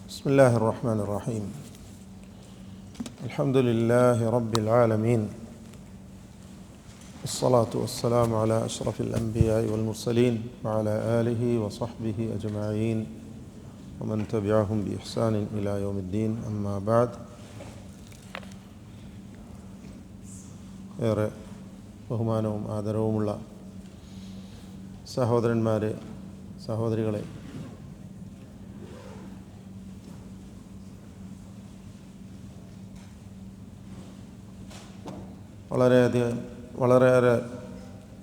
بسم الله الرحمن الرحيم الحمد لله رب العالمين الصلاة والسلام على أشرف الأنبياء والمرسلين وعلى آله وصحبه أجمعين ومن تبعهم بإحسان إلى يوم الدين أما بعد ഏറെ ബഹുമാനവും ആദരവുമുള്ള സഹോദരന്മാരെ, സഹോദരികളെ, വളരെയേറെ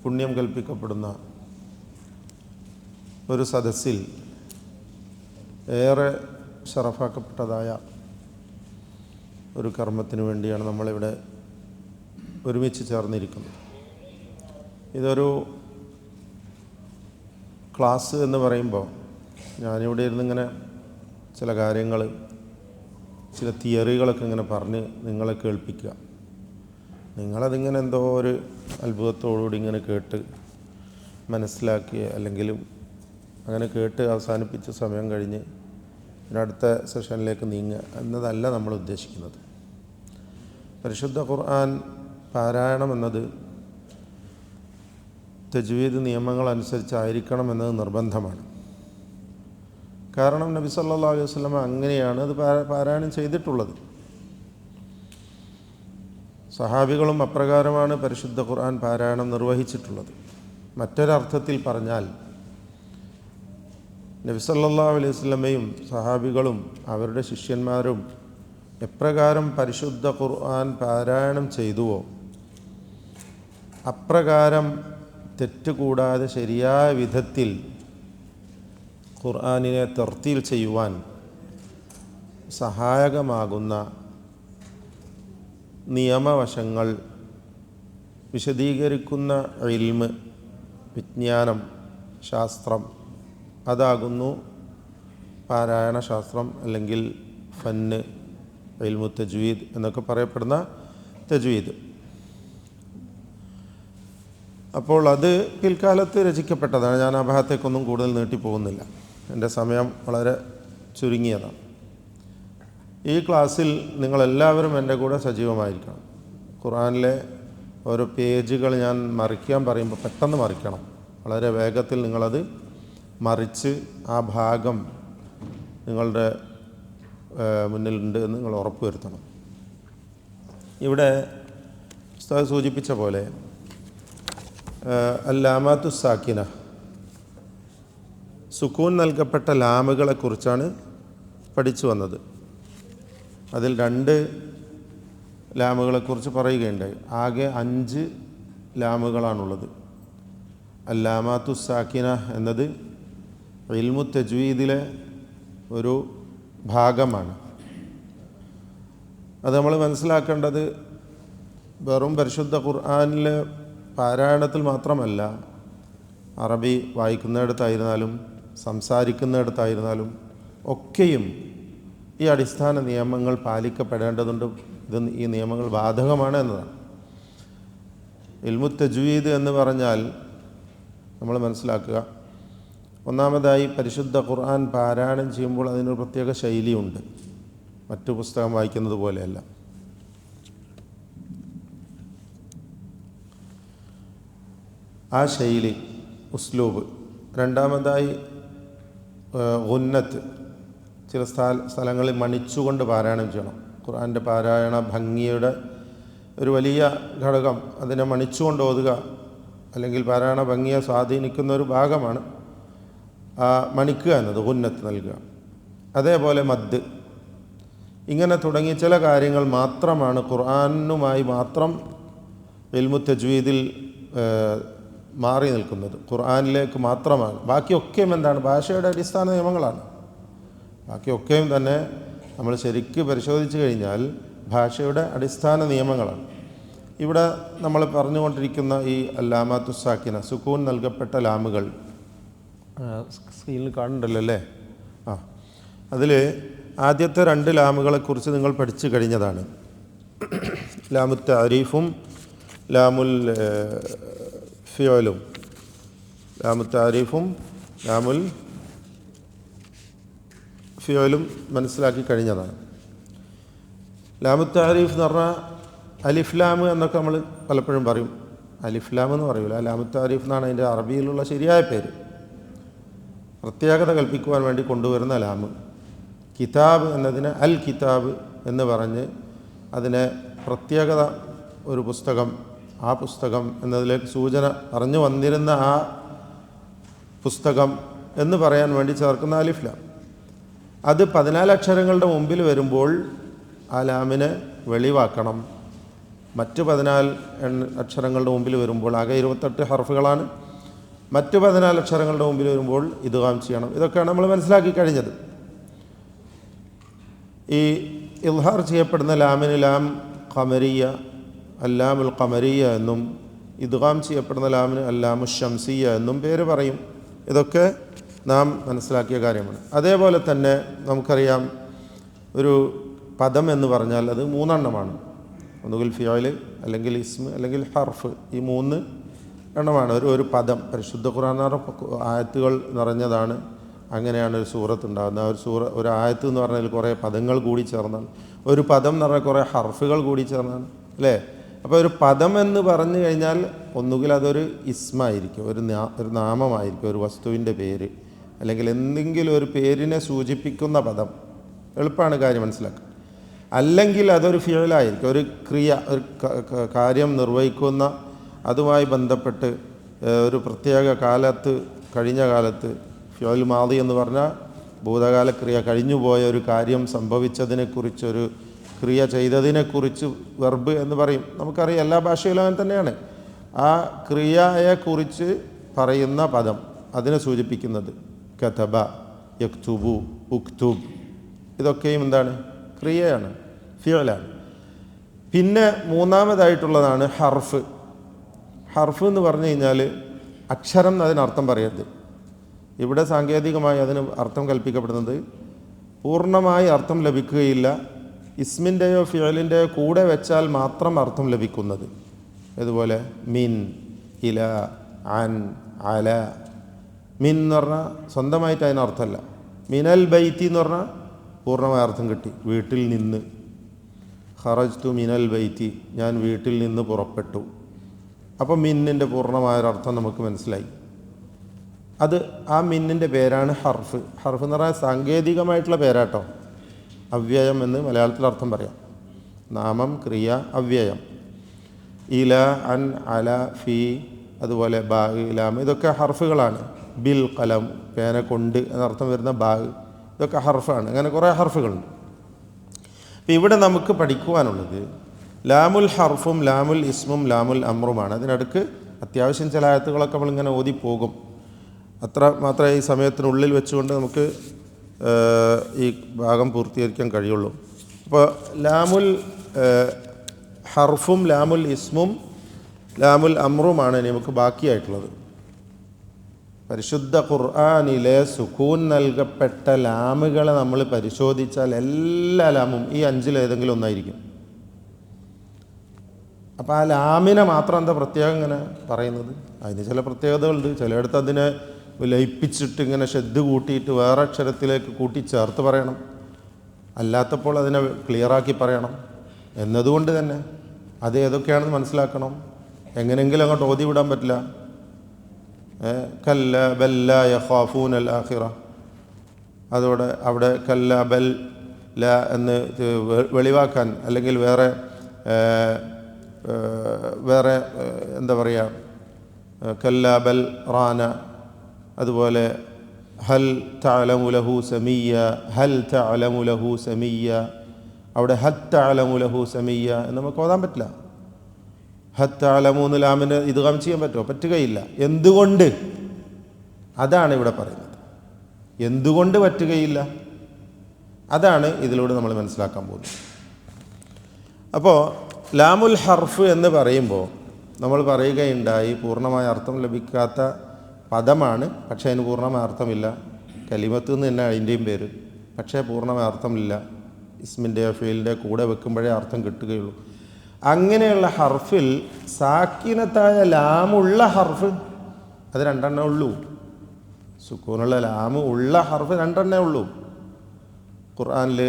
പുണ്യം കൽപ്പിക്കപ്പെടുന്ന ഒരു സദസ്സിൽ ഏറെ ശറഫാക്കപ്പെട്ടതായ ഒരു കർമ്മത്തിന് വേണ്ടിയാണ് നമ്മളിവിടെ ഒരുമിച്ച് ചേർന്നിരിക്കുന്നത്. ഇതൊരു ക്ലാസ് എന്ന് പറയുമ്പോൾ ഞാനിവിടെ ഇരുന്നിങ്ങനെ ചില കാര്യങ്ങൾ, ചില തിയറികളൊക്കെ ഇങ്ങനെ പറഞ്ഞ് നിങ്ങളെ കേൾപ്പിക്കുക. നിങ്ങളതിങ്ങനെ എന്തോ ഒരു അത്ഭുതത്തോടുകൂടി ഇങ്ങനെ കേട്ട് മനസ്സിലാക്കി, അല്ലെങ്കിലും അങ്ങനെ കേട്ട് അവസാനിപ്പിച്ച സമയം കഴിഞ്ഞ് പിന്നെ അടുത്ത സെഷനിലേക്ക് നീങ്ങുക എന്നതല്ല നമ്മൾ ഉദ്ദേശിക്കുന്നത്. പരിശുദ്ധ ഖുർആൻ പാരായണം എന്നത് തജ്വീദ് നിയമങ്ങൾ അനുസരിച്ചായിരിക്കണം എന്നത് നിർബന്ധമാണ്. കാരണം നബി സല്ലല്ലാഹു അലൈഹി വസല്ലം അങ്ങനെയാണ് അത് പാരായണം ചെയ്തിട്ടുള്ളത്. സഹാബികളും അപ്രകാരമാണ് പരിശുദ്ധ ഖുർആൻ പാരായണം നിർവഹിച്ചിട്ടുള്ളത്. മറ്റൊരർത്ഥത്തിൽ പറഞ്ഞാൽ നബി സല്ലല്ലാഹു അലൈഹി വസല്ലമയും സഹാബികളും അവരുടെ ശിഷ്യന്മാരും എപ്രകാരം പരിശുദ്ധ ഖുർആൻ പാരായണം ചെയ്തുവോ അപ്രകാരം തെറ്റുകൂടാതെ ശരിയായ വിധത്തിൽ ഖുർആനിനെ തർത്തീൽ ചെയ്യുവാൻ സഹായകമാകുന്ന നിയമവശങ്ങൾ വിശദീകരിക്കുന്ന ഇൽമ്, വിജ്ഞാനം, ശാസ്ത്രം, അതാകുന്നു പാരായണ ശാസ്ത്രം, അല്ലെങ്കിൽ ഫന്ന്, ഇൽമു തജ്വീദ് എന്നൊക്കെ പറയപ്പെടുന്ന തജ്വീദ്. അപ്പോൾ അത് പിൽക്കാലത്ത് രചിക്കപ്പെട്ടതാണ്. ഞാൻ ആ ഭാഗത്തേക്കൊന്നും കൂടുതൽ നീട്ടിപ്പോകുന്നില്ല, എൻ്റെ സമയം വളരെ ചുരുങ്ങിയതാണ്. ഈ ക്ലാസ്സിൽ നിങ്ങളെല്ലാവരും എൻ്റെ കൂടെ സജീവമായിരിക്കണം. ഖുർആനിലെ ഓരോ പേജുകൾ ഞാൻ മറിക്കാൻ പറയുമ്പോൾ പെട്ടെന്ന് മറിക്കണം. വളരെ വേഗത്തിൽ നിങ്ങളത് മറിച്ച് ആ ഭാഗം നിങ്ങളുടെ മുന്നിലുണ്ട് എന്ന് നിങ്ങൾ ഉറപ്പുവരുത്തണം. ഇവിടെ ഉസ്താദ് സൂചിപ്പിച്ച പോലെ അല്ലാമാത്തു സാക്കിന, സുക്കൂൻ നൽകപ്പെട്ട ലാമുകളെക്കുറിച്ചാണ് പഠിച്ചു വന്നത്. അതിൽ 2 ലാമുകളെക്കുറിച്ച് പറയുകയുണ്ടായി. ആകെ 5 ലാമുകളാണുള്ളത്. അല്ലാമാത്തു സാക്കിന എന്നത് ഇൽമു തജ്വീദിലെ ഒരു ഭാഗമാണ്. അത് നമ്മൾ മനസ്സിലാക്കേണ്ടത് വെറും പരിശുദ്ധ ഖുർആനിലെ പാരായണത്തിൽ മാത്രമല്ല, അറബി വായിക്കുന്നിടത്തായിരുന്നാലും സംസാരിക്കുന്നിടത്തായിരുന്നാലും ഒക്കെയും ഈ അടിസ്ഥാന നിയമങ്ങൾ പാലിക്കപ്പെടേണ്ടതുണ്ട്. ഈ നിയമങ്ങൾ ബാധകമാണ് എന്നതാണ്. ഇൽമു തജ്വീദ് എന്ന് പറഞ്ഞാൽ നമ്മൾ മനസ്സിലാക്കുക, ഒന്നാമതായി പരിശുദ്ധ ഖുർആൻ പാരായണം ചെയ്യുമ്പോൾ അതിനൊരു പ്രത്യേക ശൈലിയുണ്ട്. മറ്റു പുസ്തകം വായിക്കുന്നത് പോലെയല്ല. ആ ശൈലി, ഉസ്ലൂബ്. രണ്ടാമതായി ഗുന്നത്ത്, ചില സ്ഥലങ്ങളിൽ മണിച്ചുകൊണ്ട് പാരായണം ചെയ്യണം. ഖുർആൻ്റെ പാരായണ ഭംഗിയുടെ ഒരു വലിയ ഘടകം അതിനെ മണിച്ചുകൊണ്ട് ഓതുക, അല്ലെങ്കിൽ പാരായണ ഭംഗിയെ സ്വാധീനിക്കുന്ന ഒരു ഭാഗമാണ് മണിക്കുക എന്നത്, ഗുന്നത്ത് നൽകുക. അതേപോലെ മദ്, ഇങ്ങനെ തുടങ്ങി ചില കാര്യങ്ങൾ മാത്രമാണ് ഖുർആനുമായി മാത്രം ഇൽമു തജ്വീദിൽ മാറി നിൽക്കുന്നത്, ഖുർആനിലേക്ക് മാത്രമാണ്. ബാക്കിയൊക്കെയും എന്താണ്? ഭാഷയുടെ അടിസ്ഥാന നിയമങ്ങളാണ്. ബാക്കിയൊക്കെയും തന്നെ നമ്മൾ ശരിക്ക് പരിശോധിച്ച് കഴിഞ്ഞാൽ ഭാഷയുടെ അടിസ്ഥാന നിയമങ്ങളാണ്. ഇവിടെ നമ്മൾ പറഞ്ഞുകൊണ്ടിരിക്കുന്ന ഈ അല്ലാമാത്തു സാക്കിന, സുക്കൂൻ നൽകപ്പെട്ട ലാമുകൾ, സ്ക്രീനിൽ കാണുന്നുണ്ടല്ലോ അല്ലേ? അതിൽ ആദ്യത്തെ 2 ലാമുകളെക്കുറിച്ച് നിങ്ങൾ പഠിച്ചു കഴിഞ്ഞതാണ്. ലാമു താരീഫും ലാമുൽ ഫിയലും. ലാമു താരീഫും ലാമുൽ ഫിയോലും മനസ്സിലാക്കി കഴിഞ്ഞതാണ്. ലാമു താരീഫ് എന്ന് പറഞ്ഞാൽ അലിഫ്ലാം എന്നൊക്കെ നമ്മൾ പലപ്പോഴും പറയും. അലിഫ്ലാം എന്ന് പറയൂല, ലാമു താരീഫ് എന്നാണ് അതിൻ്റെ അറബിയിലുള്ള ശരിയായ പേര്. പ്രത്യേകത കൽപ്പിക്കുവാൻ വേണ്ടി കൊണ്ടുവരുന്ന ലാമ്. കിതാബ് എന്നതിന് അൽ കിതാബ് എന്ന് പറഞ്ഞ് അതിനെ പ്രത്യേകത, ഒരു പുസ്തകം, ആ പുസ്തകം എന്നതിലേക്ക് സൂചന പറഞ്ഞു വന്നിരുന്ന ആ പുസ്തകം എന്ന് പറയാൻ വേണ്ടി ചേർക്കുന്ന അലിഫ്ലാം. അത് 14 അക്ഷരങ്ങളുടെ മുമ്പിൽ വരുമ്പോൾ ആ ലാമിനെ വെളിവാക്കണം. മറ്റ് 14 അക്ഷരങ്ങളുടെ മുമ്പിൽ വരുമ്പോൾ, ആകെ 28 ഹർഫുകളാണ്, മറ്റ് 14 അക്ഷരങ്ങളുടെ മുമ്പിൽ വരുമ്പോൾ ഇദ്ഗാം ചെയ്യണം. ഇതൊക്കെയാണ് നമ്മൾ മനസ്സിലാക്കി കഴിഞ്ഞത്. ഈ ഇൽഹാർ ചെയ്യപ്പെടുന്ന ലാമിന് ലാം ഖമരിയ, അല്ലാമുൽ ഖമരിയ എന്നും, ഇദ്ഗാം ചെയ്യപ്പെടുന്ന ലാമിന് അല്ലാമു ഷംസിയ എന്നും പേര് പറയും. ഇതൊക്കെ നാം മനസ്സിലാക്കിയ കാര്യമാണ്. അതേപോലെ തന്നെ നമുക്കറിയാം, ഒരു പദം എന്ന് പറഞ്ഞാൽ അത് 3 എണ്ണമാണ്. ഒന്നുകിൽ ഫിയൽ, അല്ലെങ്കിൽ ഇസ്മ്, അല്ലെങ്കിൽ ഹർഫ്. ഈ 3 എണ്ണമാണ് ഒരു പദം. പരിശുദ്ധ ഖുർആൻ ആയത്തുകൾ നിറഞ്ഞതാണ്. അങ്ങനെയാണ് ഒരു സൂറത്ത് ഉണ്ടാകുന്നത്. ഒരു ആയത്ത് എന്ന് പറഞ്ഞാൽ കുറേ പദങ്ങൾ കൂടി ചേർന്നാണ്. ഒരു പദം എന്ന് പറഞ്ഞാൽ കുറേ ഹർഫുകൾ കൂടി ചേർന്നാണ്, അല്ലേ? അപ്പോൾ ഒരു പദം എന്ന് പറഞ്ഞു കഴിഞ്ഞാൽ ഒന്നുകിൽ അതൊരു ഇസ്മായിരിക്കും, ഒരു നാമമായിരിക്കും, ഒരു വസ്തുവിൻ്റെ പേര്, അല്ലെങ്കിൽ എന്തെങ്കിലും ഒരു പേരിനെ സൂചിപ്പിക്കുന്ന പദം. എളുപ്പമാണ് കാര്യം മനസ്സിലാക്കുക. അല്ലെങ്കിൽ അതൊരു ഫിയലായിരിക്കും, ഒരു ക്രിയ, ഒരു കാര്യം നിർവഹിക്കുന്ന, അതുമായി ബന്ധപ്പെട്ട് ഒരു പ്രത്യേക കാലത്ത്, കഴിഞ്ഞ കാലത്ത്, ഫിയൽ മാദി എന്ന് പറഞ്ഞാൽ ഭൂതകാല ക്രിയ, കഴിഞ്ഞുപോയ ഒരു കാര്യം സംഭവിച്ചതിനെക്കുറിച്ചൊരു ക്രിയ ചെയ്തതിനെക്കുറിച്ച് വെർബ് എന്ന് പറയും. നമുക്കറിയാം, എല്ലാ ഭാഷയിലും അങ്ങനെ തന്നെയാണ്. ആ ക്രിയയെക്കുറിച്ച് പറയുന്ന പദം, അതിനെ സൂചിപ്പിക്കുന്നത് കതബ, യക്തുബു, ഉക്തുബ്, ഇതൊക്കെയും എന്താണ്? ക്രിയയാണ്, ഫിയലാണ്. പിന്നെ മൂന്നാമതായിട്ടുള്ളതാണ് ഹർഫ്. ഹർഫ് എന്ന് പറഞ്ഞു കഴിഞ്ഞാൽ അക്ഷരം എന്നതിനർത്ഥം പറയരുത്. ഇവിടെ സാങ്കേതികമായി അതിന് അർത്ഥം കൽപ്പിക്കപ്പെടുന്നത് പൂർണ്ണമായി അർത്ഥം ലഭിക്കുകയില്ല, ഇസ്മിൻ്റെയോ ഫിയലിൻ്റെയോ കൂടെ വെച്ചാൽ മാത്രം അർത്ഥം ലഭിക്കുന്നത്. ഇതുപോലെ മിൻ, ഇല, അൻ, അല. മിൻ എന്ന് പറഞ്ഞാൽ സ്വന്തമായിട്ട് അതിനർത്ഥമല്ല. മിനൽ ബൈത്തി എന്ന് പറഞ്ഞാൽ പൂർണ്ണമായ അർത്ഥം കിട്ടി, വീട്ടിൽ നിന്ന്. ഖറജ്തു മിനൽ ബൈത്തി, ഞാൻ വീട്ടിൽ നിന്ന് പുറപ്പെട്ടു. അപ്പോൾ മിന്നിൻ്റെ പൂർണ്ണമായൊരർത്ഥം നമുക്ക് മനസ്സിലായി. അത് ആ മിന്നിൻ്റെ പേരാണ് ഹർഫ്. ഹർഫ് എന്ന് പറഞ്ഞാൽ സാങ്കേതികമായിട്ടുള്ള പേരാട്ടോ. അവ്യയം എന്ന് മലയാളത്തിൽ അർത്ഥം പറയാം. നാമം, ക്രിയ, അവ്യയം. ഇല, അൻ, അല, ഫി, അതുപോലെ ബാ, ഇലാം, ഇതൊക്കെ ഹർഫുകളാണ്. ബിൽ, കലം, പേന കൊണ്ട് എന്നർത്ഥം വരുന്ന ബാ, ഇതൊക്കെ ഹർഫാണ്. അങ്ങനെ കുറേ ഹർഫുകളുണ്ട്. അപ്പം ഇവിടെ നമുക്ക് പഠിക്കുവാനുള്ളത് ലാമുൽ ഹർഫും ലാമുൽ ഇസ്മും ലാമുൽ അമ്രുമാണ്. അതിനടുക്ക് അത്യാവശ്യം ചില ആയത്തുകളൊക്കെ നമ്മളിങ്ങനെ ഓതിപ്പോകും. അത്ര മാത്രമേ ഈ സമയത്തിനുള്ളിൽ വെച്ചുകൊണ്ട് നമുക്ക് ഈ ഭാഗം പൂർത്തീകരിക്കാൻ കഴിയുള്ളൂ. അപ്പോൾ ലാമുൽ ഹർഫും ലാമുൽ ഇസ്മും ലാമുൽ അമ്രുമാണ് ഇനി നമുക്ക് ബാക്കിയായിട്ടുള്ളത്. പരിശുദ്ധ ഖുർആനിലെ സുക്കൂൻ നൽകപ്പെട്ട ലാമുകളെ നമ്മൾ പരിശോധിച്ചാൽ എല്ലാ ലാമും ഈ 5-ൽ ഏതെങ്കിലും ഒന്നായിരിക്കും. അപ്പോൾ ആ ലാമിനെ മാത്രം എന്താ പ്രത്യേകം ഇങ്ങനെ പറയുന്നത്? അതിന് ചില പ്രത്യേകതകളുണ്ട്. ചിലയിടത്ത് അതിനെ ലയിപ്പിച്ചിട്ട് ഇങ്ങനെ ഷെഡ് കൂട്ടിയിട്ട് വേറെ അക്ഷരത്തിലേക്ക് കൂട്ടിച്ചേർത്ത് പറയണം, അല്ലാത്തപ്പോൾ അതിനെ ക്ലിയറാക്കി പറയണം. എന്നതുകൊണ്ട് തന്നെ അത് ഏതൊക്കെയാണെന്ന് മനസ്സിലാക്കണം. എങ്ങനെയെങ്കിലും അങ്ങോട്ട് ഓതി വിടാൻ പറ്റില്ല. കല്ല ബല്ല യഖാഫൂന അൽ ആഖിറ, അതോടെ അവിടെ കല്ല ബൽ ല എന്ന് വെളിവാക്കാൻ, അല്ലെങ്കിൽ വേറെ എന്താ പറയുക, കല്ല ബൽ റാന, അതുപോലെ ഹൽ തഅലമു ലഹു സമീയ, ഹൽ തഅലമു ലഹു സമീയ, അവിടെ ഹത്ത് തഅലമു ലഹു സമീയ എന്ന് നമുക്ക് ഓതാൻ പറ്റില്ല. ഹത്ത് തഅലമു എന്ന് ലാമിന് ഇദ്ഗാം ചെയ്യാൻ പറ്റുമോ? പറ്റുകയില്ല. എന്തുകൊണ്ട്? അതാണ് ഇവിടെ പറയുന്നത്. എന്തുകൊണ്ട് പറ്റുകയില്ല? അതാണ് ഇതിലൂടെ നമ്മൾ മനസ്സിലാക്കാൻ പോകുന്നത്. അപ്പോൾ ലാമുൽ ഹർഫ് എന്ന് പറയുമ്പോൾ നമ്മൾ പറയുകയുണ്ടായി, പൂർണ്ണമായ അർത്ഥം ലഭിക്കാത്ത പദമാണ്, പക്ഷേ അതിന് പൂർണ്ണമായ അർത്ഥമില്ല. കലിമത്ത് എന്ന് തന്നെ അതിൻ്റെയും പേര്, പക്ഷേ പൂർണ്ണമായ അർത്ഥമില്ല. ഇസ്മിൻ്റെയോ ഫീലിൻ്റെയോ കൂടെ വെക്കുമ്പോഴേ അർത്ഥം കിട്ടുകയുള്ളൂ. അങ്ങനെയുള്ള ഹർഫിൽ സാക്കിനത്തായ ലാമുള്ള ഹർഫ് അത് 2 ഉള്ളൂ. സുക്കൂനുള്ള ലാമ് ഉള്ള ഹർഫ് 2 ഉള്ളൂ. ഖുർആനിൽ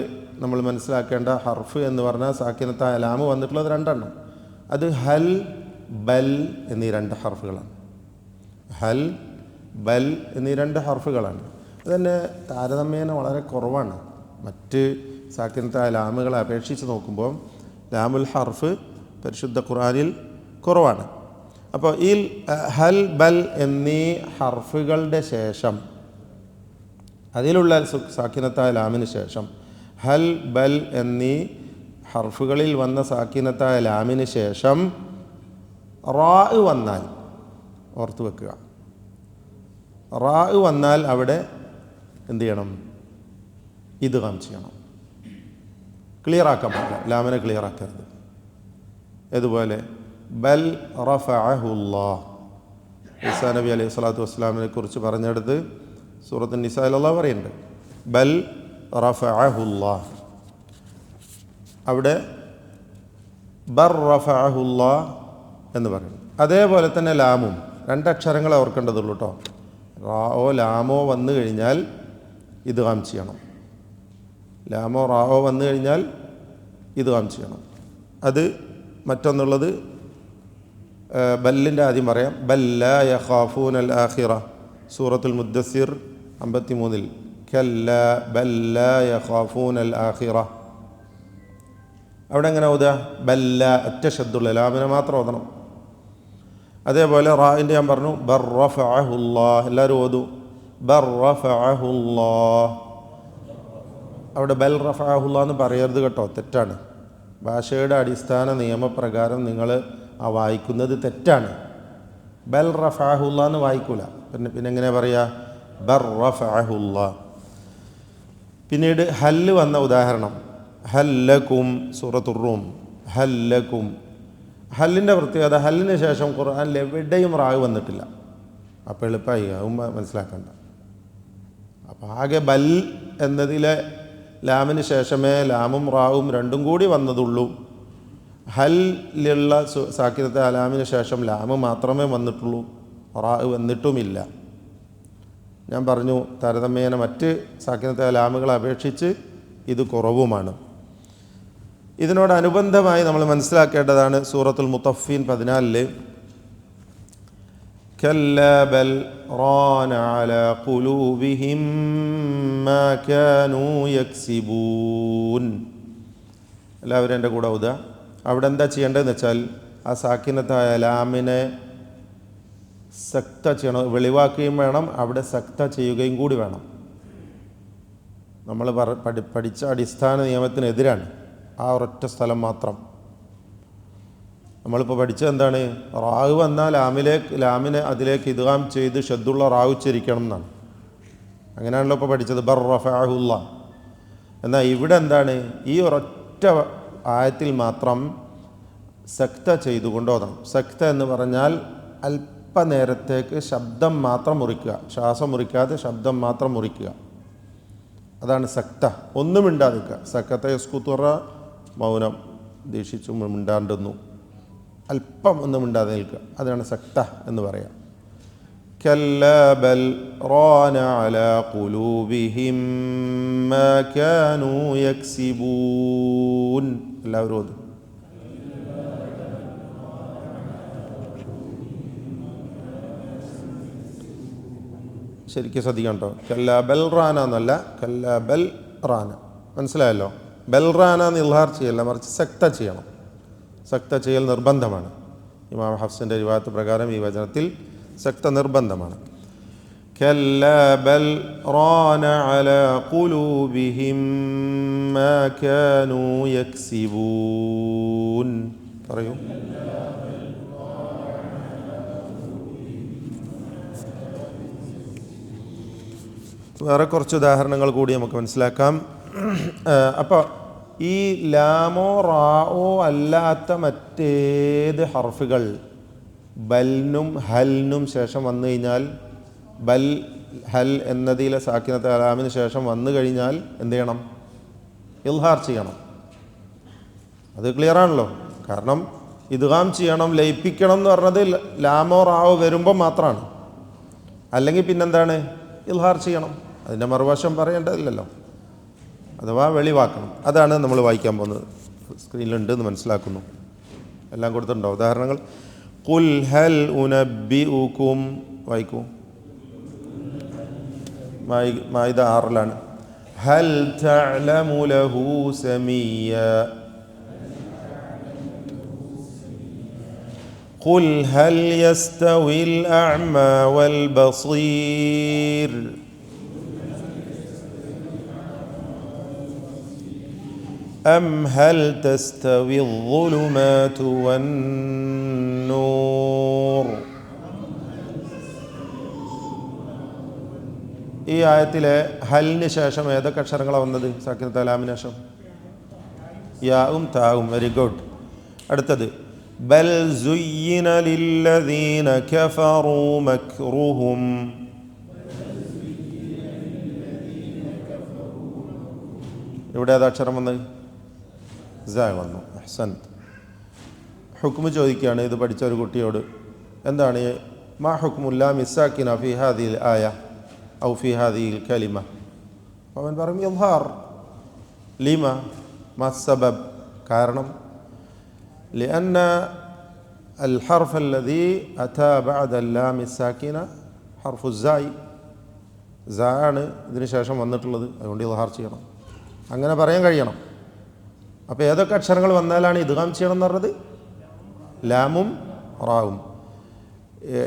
നമ്മൾ മനസ്സിലാക്കേണ്ട ഹർഫ് എന്ന് പറഞ്ഞാൽ സാക്കിനത്തായ ലാമ് വന്നിട്ടുള്ളത് രണ്ടെണ്ണം. അത് ഹൽ, ബൽ എന്നീ രണ്ട് ഹർഫുകളാണ്. ഹൽ, ബൽ എന്നീ രണ്ട് ഹർഫുകളാണ്. അതുതന്നെ താരതമ്യേന വളരെ കുറവാണ്. മറ്റ് സാക്കിനത്തായ ലാമുകളെ അപേക്ഷിച്ച് നോക്കുമ്പോൾ ലാമുൽ ഹർഫ് പരിശുദ്ധ ഖുർആനിൽ കുറവാണ്. അപ്പോൾ ഈ ഹൽ, ബൽ എന്നീ ഹർഫുകളുടെ ശേഷം, അതിലുള്ള സാക്കിനത്തായ ലാമിന് ശേഷം ഹൽ, ബൽ എന്നീ ഹർഫുകളിൽ വന്ന സാക്കിനത്തായ ലാമിന് ശേഷം റാ വന്നാൽ, ഓർത്ത് വെക്കുക, റാ വന്നാൽ അവിടെ എന്ത് ചെയ്യണം? ഇദ്ഗാം ചെയ്യണം. ക്ലിയറാക്കാൻ പാടില്ല, ലാമിനെ ക്ലിയറാക്കരുത്. ഇതുപോലെ ബൽ റഫഅഹുല്ലാഹ്, ഈസാ നബി അലൈഹി സ്വലാത്തു വസ്സലാമിനെ കുറിച്ച് പറഞ്ഞെടുത്ത് സൂറത്തുൻ നിസായിൽ അല്ലാഹ് പറയുന്നുണ്ട്, ബൽ റഫഅഹുല്ലാഹ്. അവിടെ ബർ റഫഅഹുല്ലാഹ് എന്ന് പറയുന്നു. അതേപോലെ തന്നെ ലാമും രണ്ടക്ഷരങ്ങളെ ഓർക്കേണ്ടതുള്ളൂ കേട്ടോ. റാവോ ലാമോ വന്നു കഴിഞ്ഞാൽ ഇദ്ഗാം ചെയ്യണം. ലാമോ റാവോ വന്നു കഴിഞ്ഞാൽ ഇദ്ഗാം ചെയ്യണം. അത് മറ്റൊന്നുള്ളത് ബല്ലിൻ്റെ ആദ്യം പറയാം. ബല്ല യഖാഫൂനൽ ആഖിറ, സൂറത്തുൽ മുദ്ദസ്സിർ 53 കല്ല ബല്ല യഖാഫൂനൽ ആഖിറ. അവിടെ എങ്ങനെ ഓതുക? ബല്ല, ഒറ്റ ശബ്ദമുള്ള ലാമിനെ മാത്രം ഓതണം. അതേപോലെ റാഇൻ്റെ ഞാൻ പറഞ്ഞു ബർ റഫഅഹുല്ലാഹ്, എല്ലാവരും ഓതു ബർ റഫഅഹുല്ലാഹ്. അവിടെ ബൽ റഫഅഹുല്ലാഹ് എന്ന് പറയരുത് കേട്ടോ, തെറ്റാണ്. ഭാഷയുടെ അടിസ്ഥാന നിയമപ്രകാരം നിങ്ങൾ ആ വായിക്കുന്നത് തെറ്റാണ്. ബൽ റഫഅഹുല്ലാഹ് എന്ന് വായിക്കൂല. പിന്നെ എങ്ങനെ പറയുക? ബർ റഫഅഹുല്ലാഹ്. പിന്നീട് ഹല്ല് വന്ന ഉദാഹരണം, ഹല്ലക്കും, സൂറത്തുർ റൂം, ഹല്ലക്കും. ഹല്ലിൻ്റെ പ്രത്യേകത, ഹല്ലിന് ശേഷം ഖുർആനിൽ എവിടെയും റാവ് വന്നിട്ടില്ല. അപ്പോൾ എളുപ്പമായി, അതും മനസ്സിലാക്കണ്ട. അപ്പോൾ ആകെ ബൽ എന്നതിലെ ലാമിന് ശേഷമേ ലാമും റാവും രണ്ടും കൂടി വന്നതുള്ളൂ. ഹല്ലുള്ള സാക്കിനത്തെ ലാമിന് ശേഷം ലാമ് മാത്രമേ വന്നിട്ടുള്ളൂ, റാവ് വന്നിട്ടുമില്ല. ഞാൻ പറഞ്ഞു താരതമ്യേന മറ്റ് സാക്കിനത്തെ ലാമുകളെ അപേക്ഷിച്ച് ഇത് കുറവുമാണ്. ഇതിനോടനുബന്ധമായി നമ്മൾ മനസ്സിലാക്കേണ്ടതാണ് സൂറത്തുൽ മുത്തഫീൻ 14 കല്ല ബൽ റാന അലാ ഖുലൂബിഹിം മാ കാനൂ യക്സിബൂൻ. എല്ലാവരും എൻ്റെ കൂടെ ഓതുക. അവിടെ എന്താ ചെയ്യേണ്ടതെന്ന് വെച്ചാൽ ആ സാക്കിനത്തായ ലാമിനെ സക്ത ചെയ്യണം, വെളിവാക്കുകയും വേണം, അവിടെ സക്ത ചെയ്യുകയും കൂടി വേണം. നമ്മൾ പഠിച്ച അടിസ്ഥാന നിയമത്തിനെതിരാണ് ആ ഒരൊറ്റ സ്ഥലം മാത്രം. നമ്മളിപ്പോൾ പഠിച്ചത് എന്താണ്? റാവ് വന്നാൽ ലാമിനെ അതിലേക്ക് ഇദ്ഗാം ചെയ്ത് ഷദ്ദുള്ള റാവ് ഉച്ചരിക്കണം എന്നാണ്. അങ്ങനെയാണല്ലോ ഇപ്പോൾ പഠിച്ചത്, ബർ റഫഅഹുല്ലാഹ്. എന്നാൽ ഇവിടെ എന്താണ്? ഈ ഒരൊറ്റ ആയത്തിൽ മാത്രം സക്ത ചെയ്തുകൊണ്ട് ഓതണം. സക്ത എന്ന് പറഞ്ഞാൽ അല്പനേരത്തേക്ക് ശബ്ദം മാത്രം മുറിക്കുക, ശ്വാസം മുറിക്കാതെ ശബ്ദം മാത്രം മുറിക്കുക. അതാണ് സക്ത. ഒന്നും മിണ്ടാതിരിക്കുക. സക്കത്ത യസ്കുത്തുറ, മൗനം, ദീക്ഷിച്ചു മിണ്ടാണ്ടെന്നു, അല്പം ഒന്നും മിണ്ടാതെ നിൽക്കുക. അതാണ് സക്ത എന്ന് പറയാം. കല്ല ബൽ റാന അലാ ഖുലൂബിഹിം മാ കാനൂ യക്സിബൂൻ. എല്ലാവരും ഓതും. ശരിക്കും ശ്രദ്ധിക്കണം കേട്ടോ. കല്ല ബൽ റാന എന്നല്ല, കല്ല ബൽ റാന. മനസ്സിലായല്ലോ? ബൽ റാന എന്ന് ഇൽഹാർ ചെയ്യല്ല, മറിച്ച് സക്ത ചെയ്യണം. സക്ത ചെയ്യൽ നിർബന്ധമാണ്. ഇമാം ഹഫ്സിൻ്റെ റിവായത്ത് പ്രകാരം ഈ വചനത്തിൽ സക്ത നിർബന്ധമാണ്. കല്ല ബൽ റാന അലാ ഖുലൂബിഹിം മാ കാനൂ യക്സിബൂൻ. പറയൂ. വേറെ കുറച്ച് ഉദാഹരണങ്ങൾ കൂടി നമുക്ക് മനസ്സിലാക്കാം. അപ്പോൾ ഈ ലാമോ റാവോ അല്ലാത്ത മറ്റേത് ഹർഫുകൾ ബൽനും ഹൽനും ശേഷം വന്നു കഴിഞ്ഞാൽ, ബൽ ഹൽ എന്നതിലെ സാക്കിനത്തെ ലാമിന് ശേഷം വന്നു കഴിഞ്ഞാൽ എന്ത് ചെയ്യണം? ഇൽഹാർ ചെയ്യണം. അത് ക്ലിയറാണല്ലോ. കാരണം ഇദ്ഗാം ചെയ്യണം, ലയിപ്പിക്കണം എന്ന് പറഞ്ഞത് ലാമോ റാവോ വരുമ്പോൾ മാത്രമാണ്. അല്ലെങ്കിൽ പിന്നെന്താണ്? ഇൽഹാർ ചെയ്യണം. അതിൻ്റെ മറുവശം പറയേണ്ടതില്ലല്ലോ. അഥവാ വെളിവാക്കണം. അതാണ് നമ്മൾ വായിക്കാൻ പോകുന്നത്. സ്ക്രീനിലുണ്ട് എന്ന് മനസ്സിലാക്കുന്നു. എല്ലാം കൊടുത്തിട്ടുണ്ടോ ഉദാഹരണങ്ങൾ? ഖുൽ ഹൽ ഉനബ്ബിഉകും, വായിക്കൂ. മാഇദ 6 ഹൽ തഅലമു ലഹു സമീയ. ഖുൽ ഹൽ യസ്തവിൽ അഅ്മ വൽ ബസീർ. أم هل تستوي الظلمات والنور. ഈ ആയത്തിലെ ഹലിന് ശേഷം ഏതൊക്കെ അക്ഷരങ്ങളാണ് വന്നത്? സാക്കിനത്ത് അലാമിന് ശേഷം യാവും താവും. Very good. അടുത്തത് ബൽ സുയ്യിന ലില്ലദീന കഫറൂ മക്റുഹും. ഇവിടെ ഏത് അക്ഷരം വന്നത്? വന്നു. അഹ്സൻത്. ഹുക്മ് ചോദിക്കുകയാണ് ഇത് പഠിച്ച ഒരു കുട്ടിയോട്, എന്താണ് മാ ഹുക്മുൽ ലാമി സാക്കിന ഫി ഹാദിഹിൽ ആയ ഔ ഫി ഹാദിഹിൽ കലിമ? അവൻ പറയും ഇദ്ഹാർ. ലിമ മാ സബബ്? കാരണം لأن الحرف الذي أتى بعد اللام الساكنة حرف الزاي. ആണ് ഇതിന് ശേഷം വന്നിട്ടുള്ളത്, അതുകൊണ്ട് ഇദ്ഹാർ ചെയ്യണം. അങ്ങനെ പറയാൻ കഴിയണം. അപ്പോൾ ഏതൊക്കെ അക്ഷരങ്ങൾ വന്നാലാണ് ഇദ്ഗാം ചെയ്യണം എന്ന് പറഞ്ഞത്? ലാമും റാവും.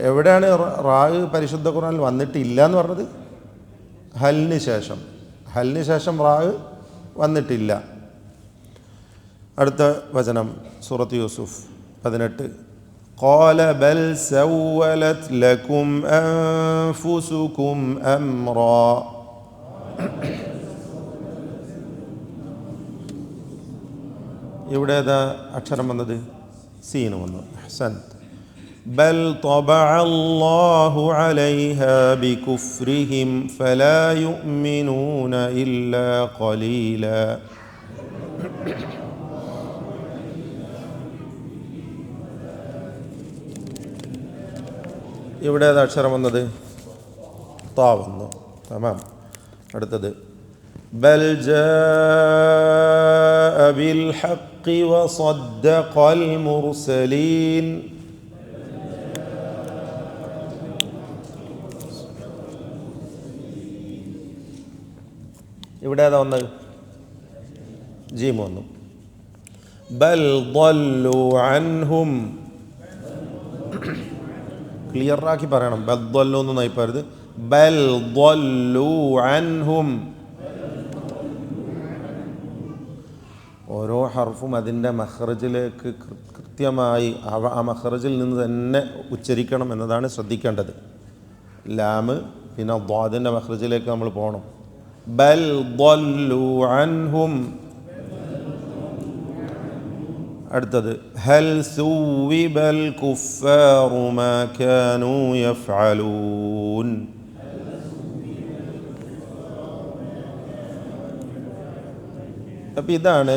എവിടെയാണ് റാ പരിശുദ്ധ ഖുർആനിൽ വന്നിട്ടില്ല എന്ന് പറഞ്ഞത്? ഹലിന് ശേഷം. ഹലിന് ശേഷം റാ വന്നിട്ടില്ല. അടുത്ത വചനം സൂറത്ത് യൂസുഫ് 18. ഖാല ബൽ സവ്വലത് ലക്കും അൻഫുസുകും അംറാ. ഇവിടെ ഏതാ അക്ഷരം വന്നത്? സീന് വന്നു. അഹ്സൻത്. ബൽ തബഅ അല്ലാഹു അലൈഹാ ബികുഫ്രിഹിം ഫലാ യുഅ്മിനൂന ഇല്ലാ ഖലീലാ. ഇവിടെ ഏതാ അക്ഷരം വന്നത്? താ വന്നു. തമാം. അടുത്തത് ബൽ ജാഅ ബിൽ ഹഖ് വസദ്ദഖൽ മുർസലീൻ. ഇവിടെ ഏതാ വന്നത്? ജീം വന്നു. ബൽ ضلوا عنهم. ക്ലിയറാക്കി പറയണം. ബൽ ضلوا ഒന്നും നയിപ്പരുത്. ബൽ ضلوا عنهم. ഓരോ ഹർഫും അതിൻ്റെ മഖ്റജിലേക്ക് കൃത്യമായി ആ മഖ്റജിൽ നിന്ന് തന്നെ ഉച്ചരിക്കണം എന്നതാണ് ശ്രദ്ധിക്കേണ്ടത്. ലാമ് പിന്നെ ദ്വാദിൻ്റെ മഖ്റജിലേക്ക് നമ്മൾ പോകണം. ബൽ ضلوا عنهم. അടുത്തത് ഹൽ സുവിബൽ കുഫാറു മാ കാനൂ യഫ്അലൂൻ. അപ്പം ഇതാണ്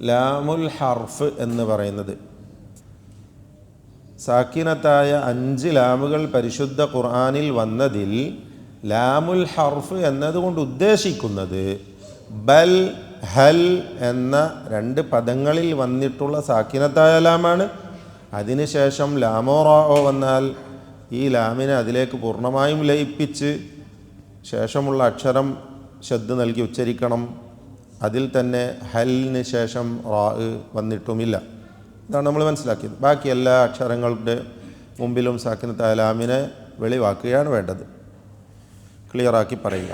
ലാമുൽ ഹർഫ് എന്ന് പറയുന്നത്. സാക്കിനത്തായ 5 ലാമുകൾ പരിശുദ്ധ ഖുർആനിൽ വന്നതിൽ ലാമുൽ ഹർഫ് എന്നതുകൊണ്ട് ഉദ്ദേശിക്കുന്നത് ബൽ ഹൽ എന്ന 2 പദങ്ങളിൽ വന്നിട്ടുള്ള സാക്കിനത്തായ ലാമാണ്. അതിനുശേഷം ലാമോ റാഓ വന്നാൽ ഈ ലാമിനെ അതിലേക്ക് പൂർണ്ണമായും ലയിപ്പിച്ച് ശേഷമുള്ള അക്ഷരം ശബ്ദ നൽകി ഉച്ചരിക്കണം. അതിൽ തന്നെ ഹലിന് ശേഷം റാ വന്നിട്ടുമില്ല. ഇതാണ് നമ്മൾ മനസ്സിലാക്കിയത്. ബാക്കി എല്ലാ അക്ഷരങ്ങളുടെ മുമ്പിലും സാക്കിനത്തായ ലാമിനെ വെളിവാക്കുകയാണ് വേണ്ടത്. ക്ലിയറാക്കി പറയുക.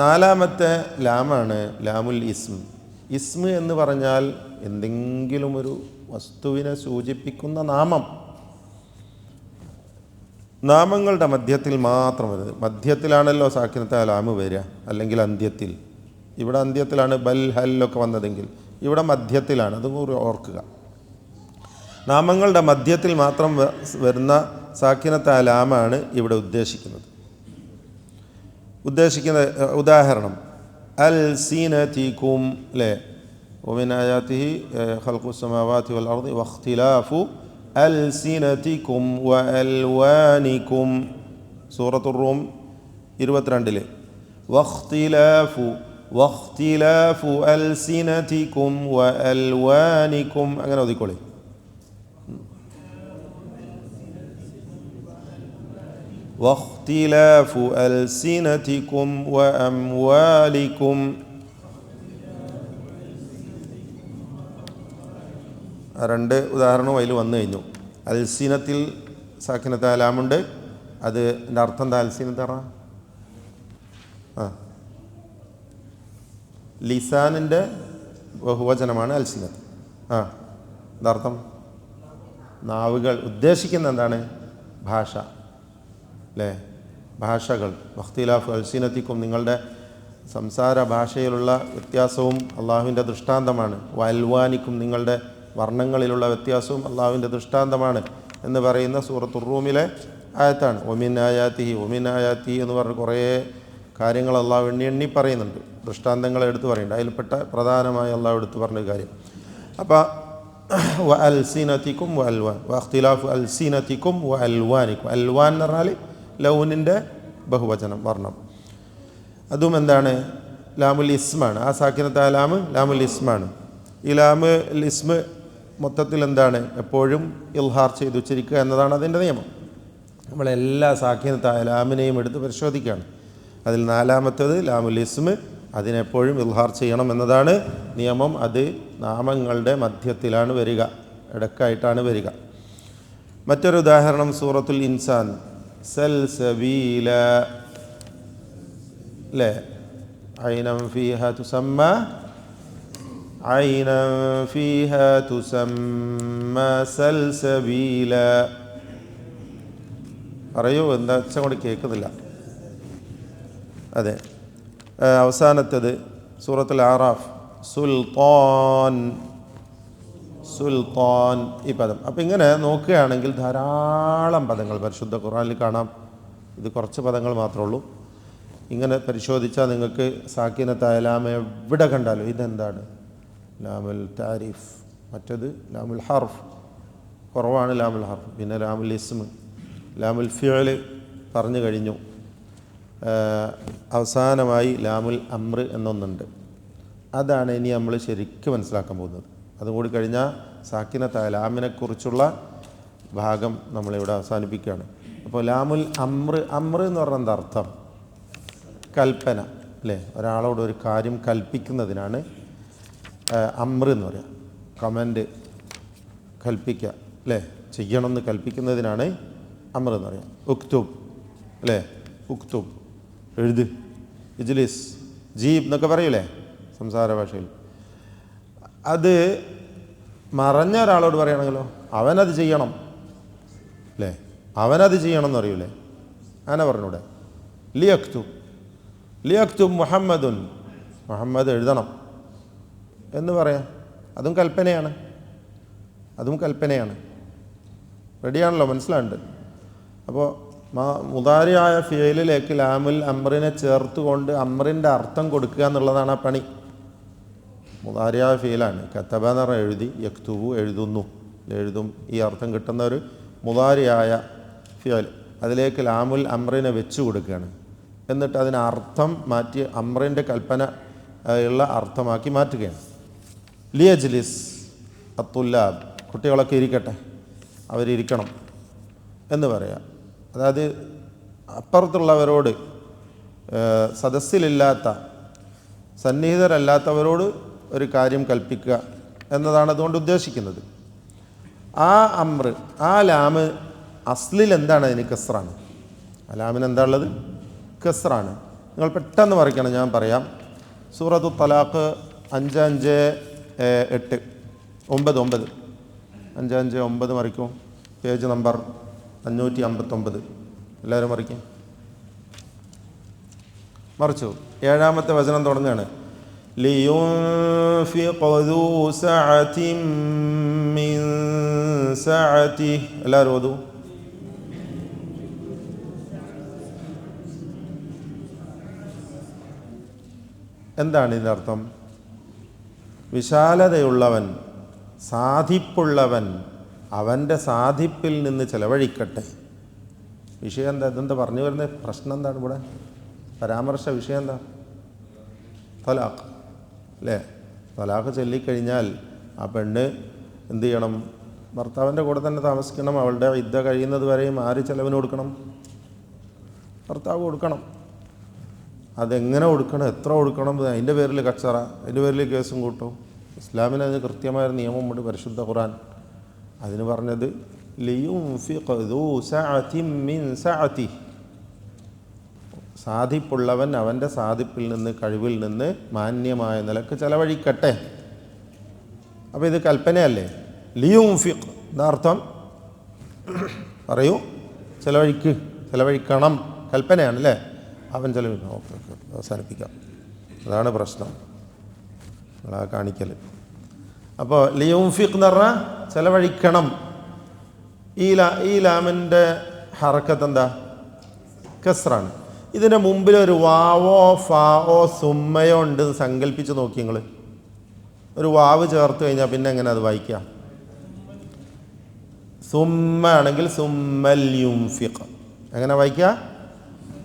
4ാമത്തെ ലാമാണ് ലാമുൽ ഇസ്ം. ഇസ്മ എന്ന് പറഞ്ഞാൽ എന്തെങ്കിലും ഒരു വസ്തുവിനെ സൂചിപ്പിക്കുന്ന നാമം. നാമങ്ങളുടെ മധ്യത്തിൽ മാത്രം വരുന്നത്. മധ്യത്തിലാണല്ലോ സാക്കിനത്തായ ലാമ് വരിക, അല്ലെങ്കിൽ അന്ത്യത്തിൽ. ഇവിടെ അന്ത്യത്തിലാണ് ബൽ ഹല്ലൊക്കെ വന്നതെങ്കിൽ ഇവിടെ മധ്യത്തിലാണ്. അത് ഓർക്കുക. നാമങ്ങളുടെ മധ്യത്തിൽ മാത്രം വരുന്ന സാക്കിനത്തായ ലാമാണ് ഇവിടെ ഉദ്ദേശിക്കുന്നത്. ഉദാഹരണം അൽ സീനതികും അല്ലേ. ومن آياته خلق السماوات والأرض واختلاف ألسنتكم وألوانكم. സൂറത്തുർ റൂം 22 واختلاف വഖ്തിലാഫു അൽസിനതികും വഅൽവാനികും. അങ്ങനെ ഓതിക്കോളി. വഖ്തിലാഫു അൽസിനതികും വഅംവാലികും. രണ്ട് ഉദാഹരണവും അതിൽ വന്നു കഴിഞ്ഞു. അൽസീനത്തിൽ സാക്കിനത്ത് അലാമുണ്ട്. അതിൻ്റെ അർത്ഥം എന്താ? അൽസീനത്ത് പറഞ്ഞാൽ ലിസാനിൻ്റെ ബഹുവചനമാണ് അൽസീനത്ത്. എന്താർത്ഥം? നാവുകൾ. ഉദ്ദേശിക്കുന്ന എന്താണ്? ഭാഷ അല്ലേ? ഭാഷകൾ. വഖ്തിലാഫു അൽസീനത്തിക്കും, നിങ്ങളുടെ സംസാര ഭാഷയിലുള്ള വ്യത്യാസവും അള്ളാഹുവിൻ്റെ ദൃഷ്ടാന്തമാണ്. വൽവാനിക്കും, നിങ്ങളുടെ വർണ്ണങ്ങളിലുള്ള വ്യത്യാസവും അള്ളാഹുവിൻ്റെ ദൃഷ്ടാന്തമാണ് എന്ന് പറയുന്ന സൂറത്തുർ റൂമിലെ ആയത്താണ്. ഒമിൻ ആയാത്തി എന്ന് പറഞ്ഞ് കുറേ കാര്യങ്ങൾ അള്ളാഹു എണ്ണി പറയുന്നുണ്ട്. ദൃഷ്ടാന്തങ്ങളെ എടുത്ത് പറയുന്നുണ്ട്. അതിൽപ്പെട്ട പ്രധാനമായി അള്ളാഹു എടുത്ത് പറഞ്ഞ കാര്യം. അപ്പോൾ വ അൽസീനത്തിക്കും വ അൽവാൻ, വഖ്തിലാഫു അൽസീനത്തിക്കും വ അൽവാനിക്കും. അൽവാൻ എന്ന് പറഞ്ഞാൽ ലൗനിൻ്റെ ബഹുവചനം, വർണ്ണം. അതും എന്താണ്? ലാമുൽ ഇസ്മാണ്. ആ സാക്കിനത്തായ ലാമ് ലാമുൽ ഇസ്മാണ്. ഈ ലാമുൽ ഇസ്മ് മൊത്തത്തിൽ എന്താണ്? എപ്പോഴും ഇൽഹാർ ചെയ്ത് ഉച്ചരിക്കുക എന്നതാണ് അതിൻ്റെ നിയമം. നമ്മളെല്ലാ സാക്കിനത്തായ ലാമിനെയും എടുത്ത് പരിശോധിക്കുകയാണ്. അതിൽ നാലാമത്തേത് ലാമുൽ ഇസ്മ്, അതിനെപ്പോഴും ഇൽഹാർ ചെയ്യണം എന്നതാണ് നിയമം. അത് നാമങ്ങളുടെ മധ്യത്തിലാണ് വരിക, ഇടക്കായിട്ടാണ് വരിക. മറ്റൊരു ഉദാഹരണം സൂറത്തുൽ ഇൻസാൻ. സൽസബീല അല്ലേ? ഐനം ഫീഹ തുസമ്മ ഐനം ഫീഹ തുസമ്മ സൽസബീല. പറയൂ, എന്താ വെച്ചാൽ കൂടി കേൾക്കുന്നില്ല. അതെ, അവസാനത്തേത് സൂറത്തുൽ ആറാഫ്. സുൽത്താൻ സുൽത്താൻ ഈ പദം. അപ്പം ഇങ്ങനെ നോക്കുകയാണെങ്കിൽ ധാരാളം പദങ്ങൾ പരിശുദ്ധ ഖുർആനിൽ കാണാം. ഇത് കുറച്ച് പദങ്ങൾ മാത്രമേ ഉള്ളൂ. ഇങ്ങനെ പരിശോധിച്ചാൽ നിങ്ങൾക്ക് സാക്കിനത്തായ ലാം എവിടെ കണ്ടാലും ഇതെന്താണ്? ലാമുൽ താരിഫ്. മറ്റത് ലാമുൽ ഹർഫ്, കുറവാണ് ലാമുൽ ഹർഫ്. പിന്നെ ലാമുൽ ഇസ്മ്, ലാമുൽ ഫിഅൽ പറഞ്ഞു കഴിഞ്ഞു. അവസാനമായി ലാമുൽ അമ്ർ എന്നൊന്നുണ്ട്. അതാണ് ഇനി നമ്മൾ ശരിക്കും മനസ്സിലാക്കാൻ പോകുന്നത്. അതും കൂടി കഴിഞ്ഞാൽ സാക്കിനത്തായ ലാമിനെക്കുറിച്ചുള്ള ഭാഗം നമ്മളിവിടെ അവസാനിപ്പിക്കുകയാണ്. അപ്പോൾ ലാമുൽ അമ്ർ, അമ്ർ എന്ന് പറഞ്ഞാൽ എന്താ അർത്ഥം? കൽപ്പന അല്ലേ? ഒരാളോട് ഒരു കാര്യം കൽപ്പിക്കുന്നതിനാണ് അമ്ർ എന്ന് പറയുക. കമൻഡ്, കൽപ്പിക്കുക അല്ലേ? ചെയ്യണമെന്ന് കൽപ്പിക്കുന്നതിനാണ് അമ്ർ എന്ന് പറയുക. ഉക്തുബ് അല്ലേ? ഉക്തുബ്, എഴുത്. ഇജ്ലിസ്, ജീബ് എന്നൊക്കെ പറയൂലേ സംസാര ഭാഷയിൽ. അത് മറഞ്ഞ ഒരാളോട് പറയുകയാണെങ്കിലോ അവനത് ചെയ്യണം അല്ലേ? അവനത് ചെയ്യണം എന്ന് പറയൂലേ? അങ്ങനെ പറഞ്ഞൂടെ? ലിയക്തുബ് മുഹമ്മദുൻ, മുഹമ്മദ് എഴുതണം എന്ന് പറയാം. അതും കൽപ്പനയാണ്, അതും കൽപ്പനയാണ്. റെഡിയാണല്ലോ? മനസ്സിലാണ്ട്? അപ്പോൾ മുദാരിയായ ഫിയലിലേക്ക് ലാമുൽ അമ്രിനെ ചേർത്തുകൊണ്ട് അമ്രിൻ്റെ അർത്ഥം കൊടുക്കുക എന്നുള്ളതാണ് ആ പണി. മുദാരിയായ ഫിയലാണ്. കത്തബ എന്ന് പറഞ്ഞാൽ എഴുതി, യക്തുബു എഴുതുന്നു, എഴുതും, ഈ അർത്ഥം കിട്ടുന്ന ഒരു മുദാരിയായ ഫിയൽ. അതിലേക്ക് ലാമുൽ അമ്രിനെ വെച്ചു കൊടുക്കുകയാണ്. എന്നിട്ട് അതിന് അർത്ഥം മാറ്റി അമ്രിൻ്റെ കൽപ്പന ഉള്ള അർത്ഥമാക്കി മാറ്റുകയാണ്. ലിയജ്ലിസ് അത്തുല്ലാബ്, കുട്ടികളൊക്കെ ഇരിക്കട്ടെ, അവരിയ്ക്കണം എന്ന് പറയാം. അതായത് അപ്പുറത്തുള്ളവരോട്, സദസ്സിലില്ലാത്ത സന്നിഹിതരല്ലാത്തവരോട് ഒരു കാര്യം കൽപ്പിക്കുക എന്നതാണ് അതുകൊണ്ട് ഉദ്ദേശിക്കുന്നത്. ആ അമ്ര, ആ ലാമ് അസ്ലിൽ എന്താണ്? അതിന് കസ്റാണ്. ആ ലാമിന് എന്താ ഉള്ളത്? കസ്റാണ്. നിങ്ങൾ പെട്ടെന്ന് മറിക്കണം, ഞാൻ പറയാം. സൂറത്തു തലാഖ് 5-5-8 9 5-5-9 മറിക്കും. Page number 559. എല്ലാവരും മറിക്കും. മറിച്ചു. 7-ാമത്തെ വചനം തുടങ്ങുകയാണ്. ലിയുൻഫിഖ് ദൂ സഅതിൻ മിൻ സഅതിഹി. എല്ലാവരും ഓതൂ. എന്താണ് ഇതിൻ്റെ അർത്ഥം? വിശാലതയുള്ളവൻ, സാധിപ്പുള്ളവൻ അവൻ്റെ സാധിപ്പിൽ നിന്ന് ചെലവഴിക്കട്ടെ. വിഷയം എന്താ? ഇതെന്താ പറഞ്ഞു വരുന്നത്? പ്രശ്നം എന്താണ് ഇവിടെ? പരാമർശ വിഷയം എന്താ? തലാഖ് അല്ലേ? തലാഖ് ചൊല്ലിക്കഴിഞ്ഞാൽ ആ പെണ്ണ് എന്ത് ചെയ്യണം? ഭർത്താവിൻ്റെ കൂടെ തന്നെ താമസിക്കണം. അവളുടെ ഇദ്ദ കഴിയുന്നത് വരെയും ആര് ചെലവിന് കൊടുക്കണം? ഭർത്താവ് കൊടുക്കണം. അതെങ്ങനെ കൊടുക്കണം, എത്ര കൊടുക്കണം, അതിൻ്റെ പേരിൽ കച്ചറ, അതിൻ്റെ പേരിൽ കേസും കൂട്ടും. ഇസ്ലാമിന് അതിന് കൃത്യമായ നിയമമുണ്ട്. പരിശുദ്ധ ഖുർആൻ അതിന് പറഞ്ഞത് ലിയുൻഫിഖ് ദൂ സഅതിൻ മിൻ സഅതിഹി, സാധിപ്പുള്ളവൻ അവൻ്റെ സാധിപ്പിൽ നിന്ന്, കഴിവിൽ നിന്ന് മാന്യമായ നിലക്ക് ചെലവഴിക്കട്ടെ. അപ്പോൾ ഇത് കൽപ്പനയല്ലേ? ലിയുൻഫിഖ് എന്താ അർത്ഥം? പറയൂ. ചെലവഴിക്കണം, കൽപ്പനയാണ് അല്ലേ? അവൻ ചെലവിക്കണം. ഓക്കെ, അവസാനിപ്പിക്കാം. അതാണ് പ്രശ്നം, നിങ്ങളാ കാണിക്കൽ. അപ്പോൾ ലിയുൻഫിഖ് എന്ന് പറഞ്ഞാൽ ചെലവഴിക്കണം. ഈ ലാമിൻ്റെ ഹറക്കത്ത് എന്താ? കസ്റാണ്. ഇതിൻ്റെ മുമ്പിൽ ഒരു വാവോ ഫാവോ സുമ്മയോ ഉണ്ട് സങ്കല്പിച്ച് നോക്കി നിങ്ങൾ. ഒരു വാവ് ചേർത്ത് കഴിഞ്ഞാൽ പിന്നെ എങ്ങനെ അത് വായിക്കുക? സുമ്മ ആണെങ്കിൽ സുമ്മൽ യുൻഫിഖ് എങ്ങനെ വായിക്കുക?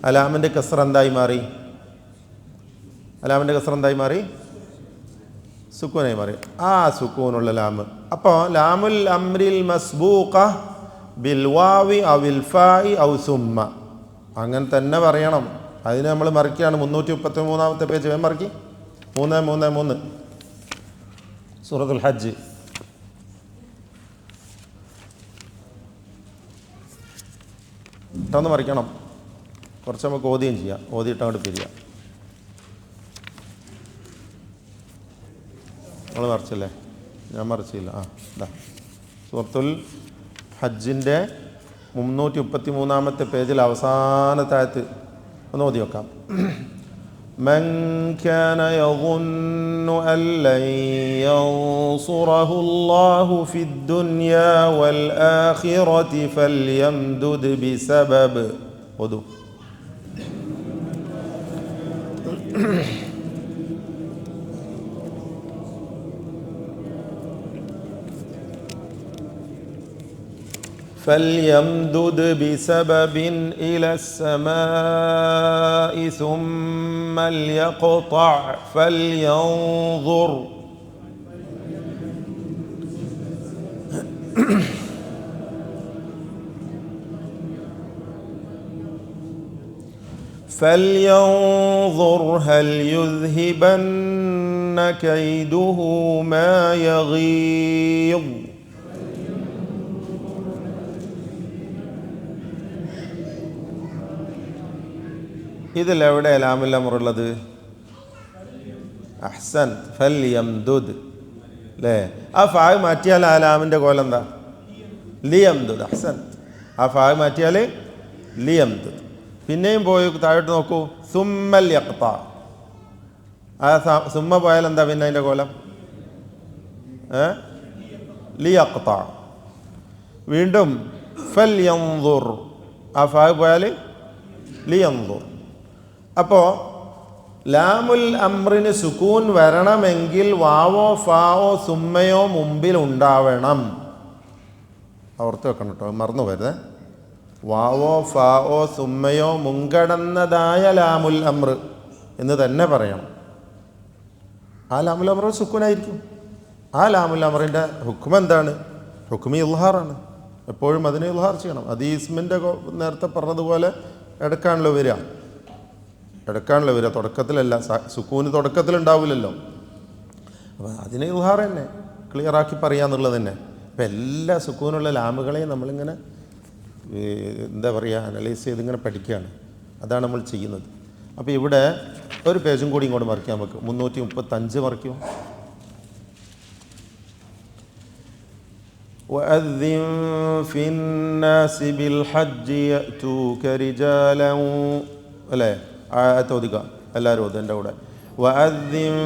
അലാമിൻ്റെ കസ്റ എന്തായി മാറി? സുക്കൂനായി മാറി. ആ സുക്കൂനുള്ള ലാമ്. അപ്പോൾ ലാമുൽ അംരിൽ മസ്ബൂഖ ബിൽ വാവി അവിൽ ഫാഇ ഔ സുമ്മ, അങ്ങനെ തന്നെ പറയണം. അതിന് നമ്മൾ മറിക്കുകയാണ്. 333-ാമത്തെ പേജ് വേഗം മറിക്കി. 333 സൂറത്തുൽ ഹജ്ജ്. ഇട്ടൊന്ന് മറിക്കണം. കുറച്ച് നമുക്ക് ഓതിയും ചെയ്യാം. ഓതിയിട്ട് അങ്ങോട്ട് പിരിയാം. നിങ്ങൾ മറിച്ചല്ലേ? ഞാൻ മറിച്ചില്ല. ഇതാ സൂറത്തുൽ ഹജ്ജിൻ്റെ 333-ാമത്തെ പേജിൽ അവസാനത്തെ ആയത്ത് ഒന്ന് ഓതി വെക്കാം. മൻ കാന യظുന്നു അൻ ലൻ യൻസുറഹു അല്ലാഹു ഫിദ്ദുനിയാ വൽ ആഖിറതി ഫൽയംദുദ് ബിസബബ്. ഓതു. فليمدد بسبب إلى السماء ثم ليقطع فلينظر هل يذهبن كيده ما يغيظ. ഇതിലെവിടെ ലാമുൽ അംറുള്ളത്? അഹ്സൻ, ഫൽയംദുദ് അല്ലേ? ആ ഫായ് മാറ്റിയാൽ ആ ലാമിൻ്റെ കോലം എന്താ? ലിയംദുദ്. അഹ്സൻ. ആ ഫായ് മാറ്റിയാൽ ലിയംദുദ്. പിന്നെയും പോയി താഴോട്ട് നോക്കൂ. സുമ്മൽ യഖ്ത. ആ സുമ്മ പോയാൽ എന്താ പിന്നെ അതിൻ്റെ കോലം? ലിയഖ്ത. വീണ്ടും ഫൽയൻദുർ. ആ ഫായ് പോയാൽ ലിയൻദുർ. അപ്പോൾ ലാമുൽ അംറിന് സുക്കൂൻ വരണമെങ്കിൽ വാവോ ഫാവോ സുമ്മയോ മുമ്പിൽ ഉണ്ടാവണം. ഓർത്ത് വെക്കണം കേട്ടോ, മറന്നു വരുതേ. വാവോ ഫാവോ സുമ്മയോ മുൻകടന്നതായ ലാമുൽ അംർ എന്ന് തന്നെ പറയണം. ആ ലാമുൽ അംർ സുക്കൂനായിരിക്കും. ആ ലാമുൽ അംറിൻ്റെ ഹുക്മ എന്താണ്? ഹുക്മി ഇൽഹാറാണ്. എപ്പോഴും അതിനെ ഇൽഹാർ ചെയ്യണം. അത് ഈസ്മിൻ്റെ നേരത്തെ പറഞ്ഞതുപോലെ എടുക്കാണല്ലോ വരിക. തുടക്കത്തിലല്ല. സുക്കൂന് തുടക്കത്തിലുണ്ടാവില്ലല്ലോ. അപ്പോൾ അതിനെ ഇൽഹാർ തന്നെ ക്ലിയറാക്കി പറയാന്നുള്ളത് തന്നെ. അപ്പോൾ എല്ലാ സുക്കൂനുള്ള ലാമുകളെയും നമ്മളിങ്ങനെ എന്താ പറയുക, അനലൈസ് ചെയ്തിങ്ങനെ പഠിക്കുകയാണ്. അതാണ് നമ്മൾ ചെയ്യുന്നത്. അപ്പോൾ ഇവിടെ ഒരു പേജും കൂടി ഇങ്ങോട്ട് മറിക്കാം. നമുക്ക് 335 മറിക്കും. وأذن في الناس بالحج يأتوك رجالا അല്ലേ? ആയത്തോദിക്ക എല്ലാവരും ഓതും എൻ്റെ കൂടെ. وأذن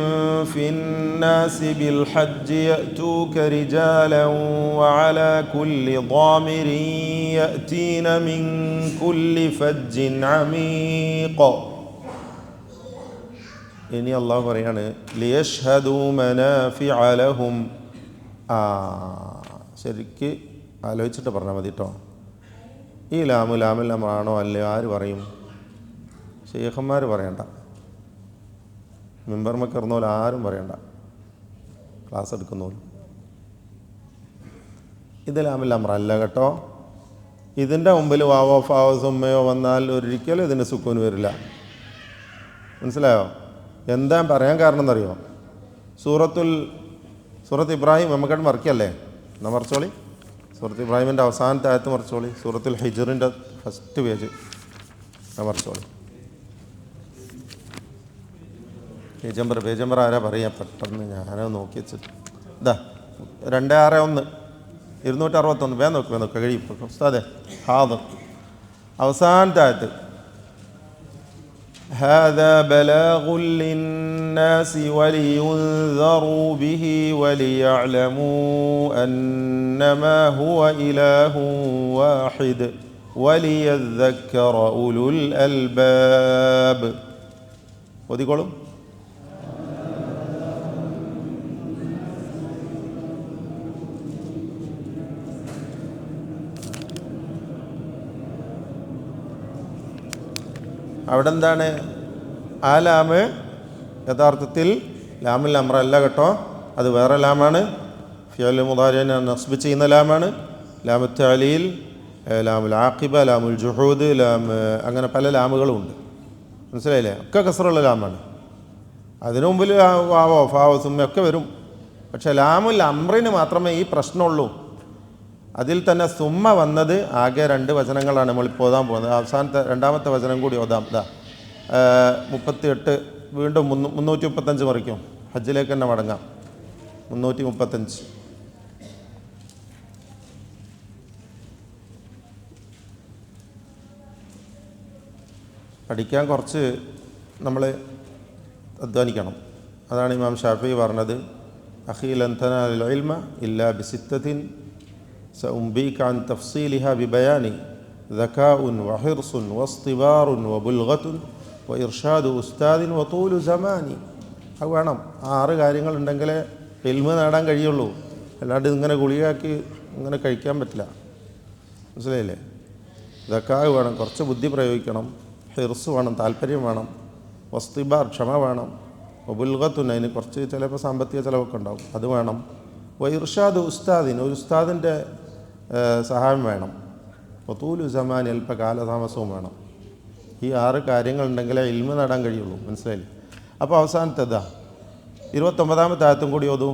في الناس بالحج يأتوك رجالا وعلى كل ضامر يأتين من كل فج عميق. ഇനി അള്ളാഹു പറയാണ് ലിയഷ്ഹദൂ മനാഫിഅ ലഹും. ശരിക്ക് ആലോചിച്ചിട്ട് പറഞ്ഞാൽ മതി കേട്ടോ. ഈ ലാമുൽ അംറാണോ അല്ലയോ ആര് പറയും? ശൈഖന്മാർ പറയണ്ട. മെമ്പർമ കയറുന്ന പോലെ ആരും പറയണ്ട, ക്ലാസ് എടുക്കുന്ന പോലെ. ഇത് ലാമുൽ അമ്രല്ല കേട്ടോ. ഇതിൻ്റെ മുമ്പിൽ വാവോ ഫാവോ സുമ്മയോ വന്നാൽ ഒരിക്കലും ഇതിന് സുക്കൂൻ വരില്ല. മനസ്സിലായോ? എന്താ പറയാൻ കാരണം എന്നറിയോ? സൂറത്ത് ഇബ്രാഹിം നമുക്കത് മറിക്കല്ലേ? എന്നാൽ മറിച്ചോളി. സൂറത്ത് ഇബ്രാഹിമിൻ്റെ അവസാനത്തെ ആയത്ത് മറിച്ചോളി. സൂറത്തുൽ ഹിജ്റിൻ്റെ ഫസ്റ്റ് പേജ് മറിച്ചോളി. പേജ് നമ്പർ ആരാ പറയാ? പെട്ടെന്ന് ഞാനത് നോക്കി വെച്ചിട്ട് ഇതാ 261 261 വേഗം നോക്കുക കഴിയും ഉസ്താദെ. ഹാദർ അവസാനത്തെ ആയത്ത്. هذا بلاغ للناس ولينذروا به وليعلموا أنما هو إله واحد وليذكر أولو الألباب. ഓതിക്കോളും. അവിടെ എന്താണ്? ആ ലാമ് യഥാർത്ഥത്തിൽ ലാമുൽ അമ്ര അല്ല കേട്ടോ, അത് വേറെ ലാമാണ്. ഫിഅൽ മുദാരിഅനെ നസ്ബ് ചെയ്യുന്ന ലാമാണ്. ലാമു തഅലീൽ, ലാമുൽ ആഖിബ, ലാമുൽ ജുഹൂദ്, അങ്ങനെ പല ലാമുകളും ഉണ്ട്. മനസ്സിലായില്ലേ? ഒക്കെ കസ്റുള്ള ലാമാണ്. അതിനു മുമ്പിൽ വാവോ ഫാവോ സുമ്മയൊക്കെ വരും. പക്ഷേ ലാമുൽ അമ്രിന് മാത്രമേ ഈ പ്രശ്നമുള്ളൂ. അതിൽ തന്നെ സുമ്മ വന്നത് ആകെ 2 വചനങ്ങളാണ് നമ്മളിപ്പോൾ ഓതാൻ പോകുന്നത്. അവസാനത്തെ 2ാമത്തെ വചനം കൂടി ഓതാം. 38 വീണ്ടും 335 മറിക്കും. ഹജ്ജിലേക്ക് തന്നെ മടങ്ങാം. 335 പഠിക്കാൻ കുറച്ച് നമ്മൾ അധ്വാനിക്കണം. അതാണ് ഇമാം ഷാഫി പറഞ്ഞത്, അഖീ ലൻ തനാലുൽ ഇൽമ ഇല്ലാ ബിസിത്തത്തിൻ سأنبيك عن تفصيلها ببيان ذكاء وحرص واصطبار وبلغة وإرشاد أستاذ وطول زمان. അത് വേണം. 6 കാര്യങ്ങളുണ്ടെങ്കിലേ ഇൽമ നേടാൻ കഴിയുള്ളൂ. അല്ലാണ്ട് ഇങ്ങനെ ഗുളികയാക്കി ഇങ്ങനെ കഴിക്കാൻ പറ്റില്ല. മനസ്സിലായില്ലേ? ദക്കാ വേണം, കുറച്ച് ബുദ്ധി പ്രയോഗിക്കണം. ഹിർസ് വേണം, താല്പര്യം വേണം. വസ്തിബാർ, ക്ഷമ വേണം. ബുൽഗത്തുൻ, അതിന് കുറച്ച് ചിലപ്പോൾ സാമ്പത്തിക ചിലവൊക്കെ ഉണ്ടാവും, അത് വേണം. ഇർഷാദ് ഉസ്താദിന്, ഒരു ഉസ്താദിൻ്റെ സഹായം വേണം. വതൂലു സമാൻ, അല്പ കാലതാമസവും വേണം. ഈ 6 കാര്യങ്ങളുണ്ടെങ്കിലേ ഇൽമ നേടാൻ കഴിയുള്ളൂ. മനസ്സിലായില്ലേ? അപ്പോൾ അവസാനത്തേതാ 29ാമത്തെ ആയത്തും കൂടി ഓതൂ.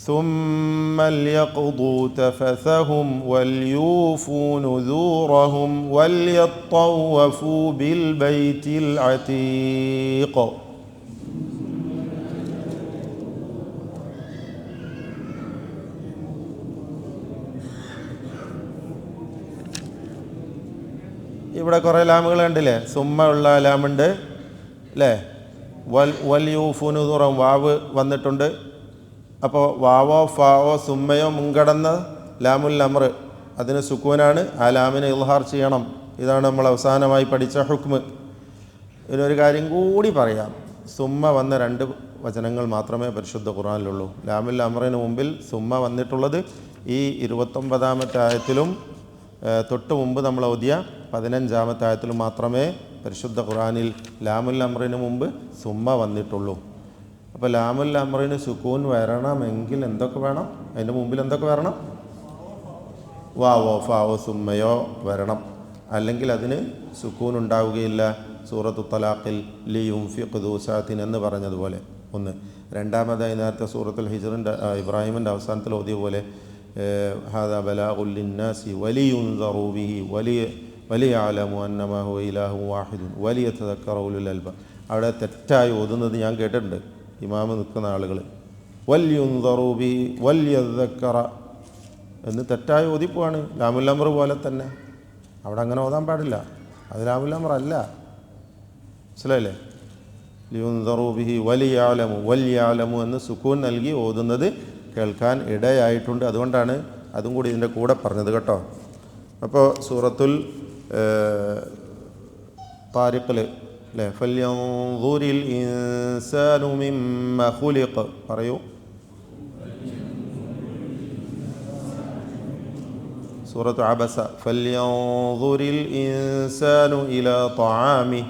ثم ليقضوا تفثهم وليوفوا نذورهم وليطوفوا بالبيت العتيق. ഇവിടെ കുറേ ലാമുകൾ കണ്ടില്ലേ? സുമ്മ ഉള്ള ലാമുണ്ട് അല്ലേ? വൽയൂഫുനുദൂറം, വാവ് വന്നിട്ടുണ്ട്. അപ്പോൾ വാവോ ഫാവോ സുമ്മയോ മുൻകടന്ന ലാമുൽ അമ്ർ, അതിന് സുക്കൂനാണ്. ആ ലാമിനെ ഇൽഹാർ ചെയ്യണം. ഇതാണ് നമ്മൾ അവസാനമായി പഠിച്ച ഹുക്മ്. ഇതിനൊരു കാര്യം കൂടി പറയാം. സുമ്മ വന്ന 2 വചനങ്ങൾ മാത്രമേ പരിശുദ്ധ ഖുർആനിലുള്ളൂ. ലാമുൽ അമ്റിന് മുമ്പിൽ സുമ്മ വന്നിട്ടുള്ളത് ഈ 29ാമത്തെ ആയത്തിലും തൊട്ട് മുമ്പ് നമ്മൾ ഓതിയ 15ാമത്തെ ആയത്തിലും മാത്രമേ പരിശുദ്ധ ഖുർആനിൽ ലാമുൽ അമ്റിന് മുമ്പ് സുമ്മ വന്നിട്ടുള്ളൂ. അപ്പോൾ ലാമുൽ അമ്റിന് സുക്കൂൻ വരണമെങ്കിൽ എന്തൊക്കെ വേണം? അതിൻ്റെ മുമ്പിൽ എന്തൊക്കെ വരണം? വാവോ ഫാവോ സുമ്മയോ വരണം. അല്ലെങ്കിൽ അതിന് സുക്കൂൻ ഉണ്ടാവുകയില്ല. സൂറത്തു തലാഖിൽ ലിയുൻഫിഖ് ദൂ സഅത്തിൻ എന്ന് പറഞ്ഞതുപോലെ ഒന്ന്. രണ്ടാമതായി നേരത്തെ സൂറത്തുൽ ഹിജ്റിൻ്റെ ഇബ്രാഹിമിൻ്റെ അവസാനത്തിൽ ഓതിയ പോലെ ഹാദാ ബലാഗുൽ ലിന്നാസി വലിയുൻദറൂ ബിഹി വലിയഅലമു അന്നമാ ഹുവ ഇലാഹു വാഹിദുൻ വലിയതദക്കറ ഉലുൽ അൽബാബ്. അവിടെ തെറ്റായി ഓതുന്നത് ഞാൻ കേട്ടിട്ടുണ്ട്. ഇമാമ് നിൽക്കുന്ന ആളുകൾ വല്യുൻദറൂ ബിഹി വലിയതദക്കറ എന്ന് തെറ്റായി ഓതിപ്പോവാണ്. ലാമുൽ അമ്ർ പോലെ തന്നെ അവിടെ അങ്ങനെ ഓതാൻ പാടില്ല. അത് ലാമുൽ അമ്ർ അല്ല. മനസ്സിലായില്ലേ? ലിയുൻദറൂ ബിഹി വലിയഅലമു എന്ന് സുക്കൂൻ നൽകി ഓതുന്നത് കേൾക്കാൻ ഇടയായിട്ടുണ്ട്. അതുകൊണ്ടാണ് അതും കൂടി ഇതിൻ്റെ കൂടെ പറഞ്ഞത് കേട്ടോ. അപ്പോൾ സൂറത്തുൽ താരിഖിൽ അല്ലേ, ഫല്യൻദുരിൽ ഇൻസാനു മിമ്മ ഖുലിഖ് പറയൂ. സൂറത്തു അബസ ഫല്യൻദുരിൽ ഇൻസാനു ഇലാ തആമിഹി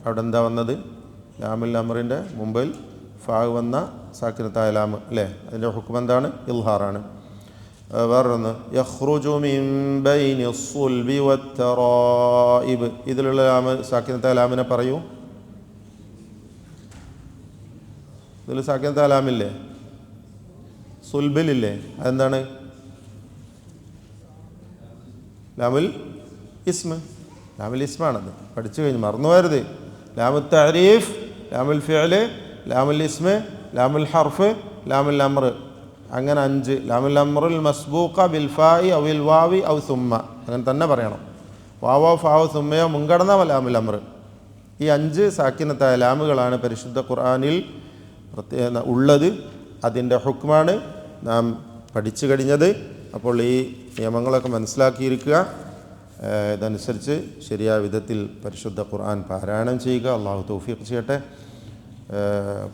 അവിടെ എന്താ വന്നത്? ലാമുൽ അമറിൻ്റെ മുമ്പിൽ ഫാ വന്ന സാക്കിനത്തായ ലാം അല്ലേ? അതിൻ്റെ ഹുക്കം എന്താണ്? ഇൽഹാറാണ്. വേറൊന്ന് യഖ്റുജു മിൻ ബൈനി സ്സുൽബി വത്തറായിബ്. ഇതിലുള്ള ലാം സാക്കിനത്തായ ലാമിനെ പറയൂ. ഇതിൽ സാക്കിനത്തായ ലാമില്ലേ? സുൽബിലില്ലേ? അതെന്താണ്? ലാമുൽ ഇസ്മ. ലാമുൽ ഇസ്മാണത്. പഠിച്ചു കഴിഞ്ഞ് മറന്നു പോകരുത്. ലാമുൽ തഅരീഫ്, ലാമുൽ ഫിഅല്, ലാമുൽ ഇസ്മ, ലാമുൽ ഹർഫ്, ലാമുൽ അമ്ർ. അങ്ങനെ 5. ലാമുൽ അമ്റുൽ മസ്ബൂഖ ബിൽ ഫാഇ ഔൽ വാവി ഔ സുമ്മ. അങ്ങനെ തന്നെ പറയണം. വാവോ ഫാവോ സുമ്മയോ മുൻഗണന ലാമുൽ അമ്ർ. ഈ 5 സാക്കിനത്തായ ലാമുകളാണ് പരിശുദ്ധ ഖുർആനിൽ ഉള്ളത്. അതിൻ്റെ ഹുക്മാണ് നാം പഠിച്ചു കഴിഞ്ഞത്. അപ്പോൾ ഈ നിയമങ്ങളൊക്കെ മനസ്സിലാക്കിയിരിക്കുക. ഇതനുസരിച്ച് ശരിയായ വിധത്തിൽ പരിശുദ്ധ ഖുർആൻ പാരായണം ചെയ്യുക. അള്ളാഹു തൗഫീഖ് ചെയ്യട്ടെ.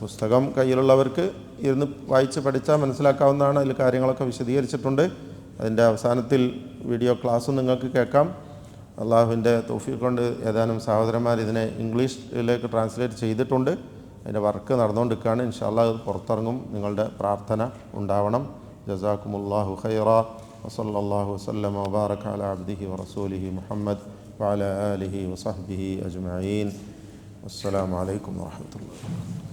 പുസ്തകം കയ്യിലുള്ളവർക്ക് ഇരുന്ന് വായിച്ച് പഠിച്ചാൽ മനസ്സിലാക്കാവുന്നതാണ്. അതിൽ കാര്യങ്ങളൊക്കെ വിശദീകരിച്ചിട്ടുണ്ട്. അതിൻ്റെ അവസാനത്തിൽ വീഡിയോ ക്ലാസ്സും നിങ്ങൾക്ക് കേൾക്കാം. അള്ളാഹുവിൻ്റെ തൗഫീഖ് കൊണ്ട് ഏതാനും സഹോദരന്മാർ ഇതിനെ ഇംഗ്ലീഷിലേക്ക് ട്രാൻസ്ലേറ്റ് ചെയ്തിട്ടുണ്ട്. അതിൻ്റെ വർക്ക് നടന്നുകൊണ്ടിരിക്കുകയാണ്. ഇൻഷാ അല്ലാഹ് അത് പുറത്തിറങ്ങും. നിങ്ങളുടെ പ്രാർത്ഥന ഉണ്ടാവണം. ജസാക്കുമുല്ലാഹു ഖൈറ. വസല്ലല്ലാഹു വസല്ലമ വബാറക അലാ അബ്ദിഹി വറസൂലിഹി മുഹമ്മദ് വഅലാ ആലിഹി വസഹ്ബിഹി അജ്മഈൻ. അസ്സലാമു അലൈക്കും വറഹ്മത്തുള്ളാഹി.